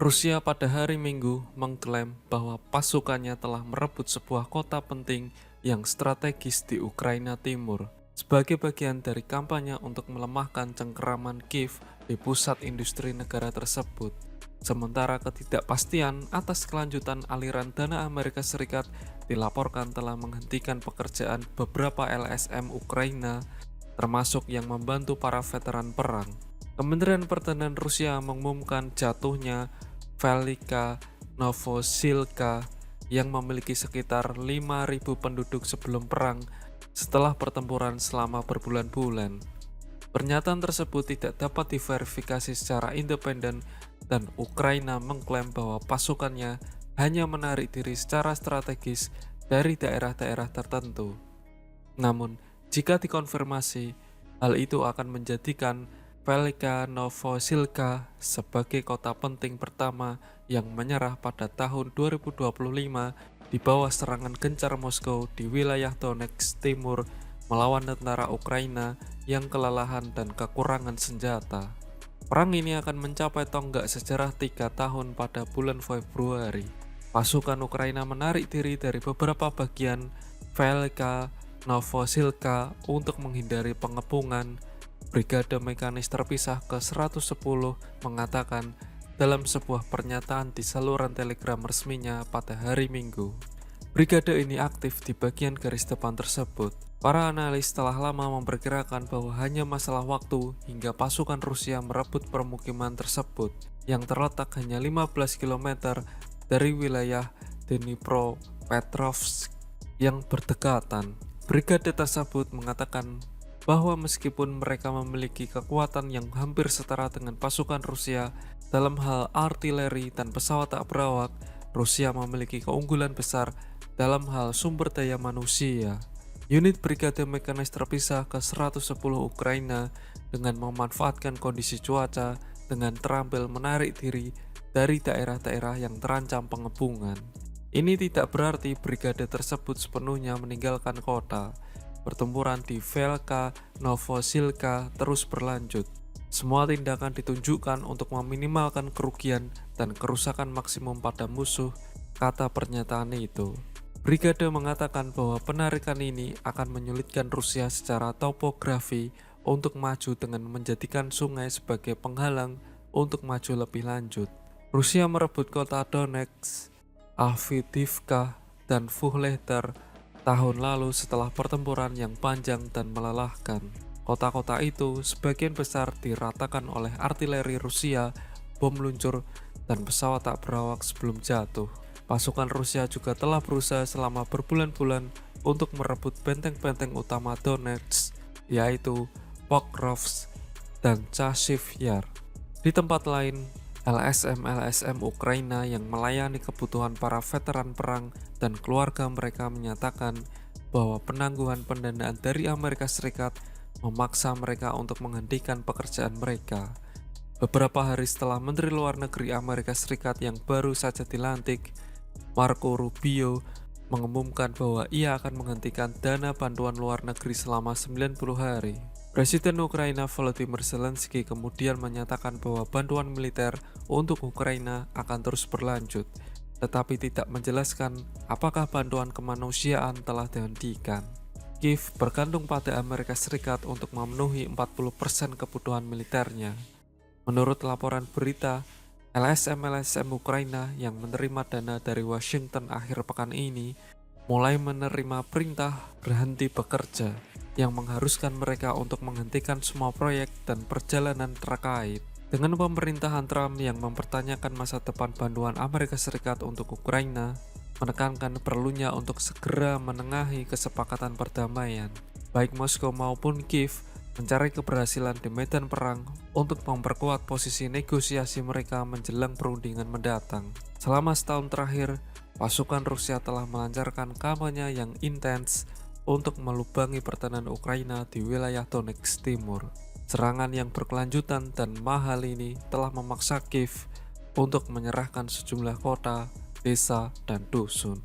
Rusia pada hari Minggu mengklaim bahwa pasukannya telah merebut sebuah kota penting yang strategis di Ukraina Timur sebagai bagian dari kampanye untuk melemahkan cengkeraman Kiev di pusat industri negara tersebut. Sementara ketidakpastian atas kelanjutan aliran dana Amerika Serikat dilaporkan telah menghentikan pekerjaan beberapa LSM Ukraina, termasuk yang membantu para veteran perang. Kementerian Pertahanan Rusia mengumumkan jatuhnya Velika Novosilka yang memiliki sekitar 5.000 penduduk sebelum perang setelah pertempuran selama berbulan-bulan. Pernyataan tersebut tidak dapat diverifikasi secara independen dan Ukraina mengklaim bahwa pasukannya hanya menarik diri secara strategis dari daerah-daerah tertentu. Namun, jika dikonfirmasi, hal itu akan menjadikan Velika Novosilka sebagai kota penting pertama yang menyerah pada tahun 2025 di bawah serangan gencar Moskow di wilayah Donetsk Timur melawan tentara Ukraina yang kelelahan dan kekurangan senjata. Perang ini akan mencapai tonggak sejarah 3 tahun pada bulan Februari. Pasukan Ukraina menarik diri dari beberapa bagian Velika Novosilka untuk menghindari pengepungan. Brigade Mekanis Terpisah ke-110 mengatakan dalam sebuah pernyataan di saluran telegram resminya pada hari Minggu. Brigade ini aktif di bagian garis depan tersebut. Para analis telah lama memperkirakan bahwa hanya masalah waktu hingga pasukan Rusia merebut permukiman tersebut yang terletak hanya 15 km dari wilayah Dnipropetrovsk yang berdekatan. Brigade tersebut mengatakan bahwa meskipun mereka memiliki kekuatan yang hampir setara dengan pasukan Rusia dalam hal artileri dan pesawat tak berawak, Rusia memiliki keunggulan besar dalam hal sumber daya manusia. Unit Brigade Mekanis Terpisah ke-110 Ukraina dengan memanfaatkan kondisi cuaca dengan terampil menarik diri dari daerah-daerah yang terancam pengepungan. Ini tidak berarti brigade tersebut sepenuhnya meninggalkan kota. Pertempuran di Velika Novosilka terus berlanjut. Semua tindakan ditunjukkan untuk meminimalkan kerugian dan kerusakan maksimum pada musuh, kata pernyataan itu. Brigade mengatakan bahwa penarikan ini akan menyulitkan Rusia secara topografi untuk maju dengan menjadikan sungai sebagai penghalang untuk maju lebih lanjut. Rusia merebut kota Donetsk, Avdiivka, dan Vuhledar tahun lalu setelah pertempuran yang panjang dan melelahkan. Kota-kota itu sebagian besar diratakan oleh artileri Rusia, bom luncur, dan pesawat tak berawak sebelum jatuh. Pasukan Rusia juga telah berusaha selama berbulan-bulan untuk merebut benteng-benteng utama Donetsk, yaitu Pokrovsk dan Chasiv Yar. Di tempat lain, LSM-LSM Ukraina yang melayani kebutuhan para veteran perang dan keluarga mereka menyatakan bahwa penangguhan pendanaan dari Amerika Serikat memaksa mereka untuk menghentikan pekerjaan mereka. Beberapa hari setelah Menteri Luar Negeri Amerika Serikat yang baru saja dilantik, Marco Rubio, mengumumkan bahwa ia akan menghentikan dana bantuan luar negeri selama 90 hari. Presiden Ukraina Volodymyr Zelensky kemudian menyatakan bahwa bantuan militer untuk Ukraina akan terus berlanjut, tetapi tidak menjelaskan apakah bantuan kemanusiaan telah dihentikan. Kiev bergantung pada Amerika Serikat untuk memenuhi 40% kebutuhan militernya. Menurut laporan berita, LSM-LSM Ukraina yang menerima dana dari Washington akhir pekan ini mulai menerima perintah berhenti bekerja yang mengharuskan mereka untuk menghentikan semua proyek dan perjalanan terkait. Dengan pemerintahan Trump yang mempertanyakan masa depan bantuan Amerika Serikat untuk Ukraina, menekankan perlunya untuk segera menengahi kesepakatan perdamaian. Baik Moskow maupun Kiev mencari keberhasilan di medan perang untuk memperkuat posisi negosiasi mereka menjelang perundingan mendatang. Selama setahun terakhir, pasukan Rusia telah melancarkan kampanye yang intens untuk melubangi pertahanan Ukraina di wilayah Donetsk Timur. Serangan yang berkelanjutan dan mahal ini telah memaksa Kiev untuk menyerahkan sejumlah kota, desa, dan dusun.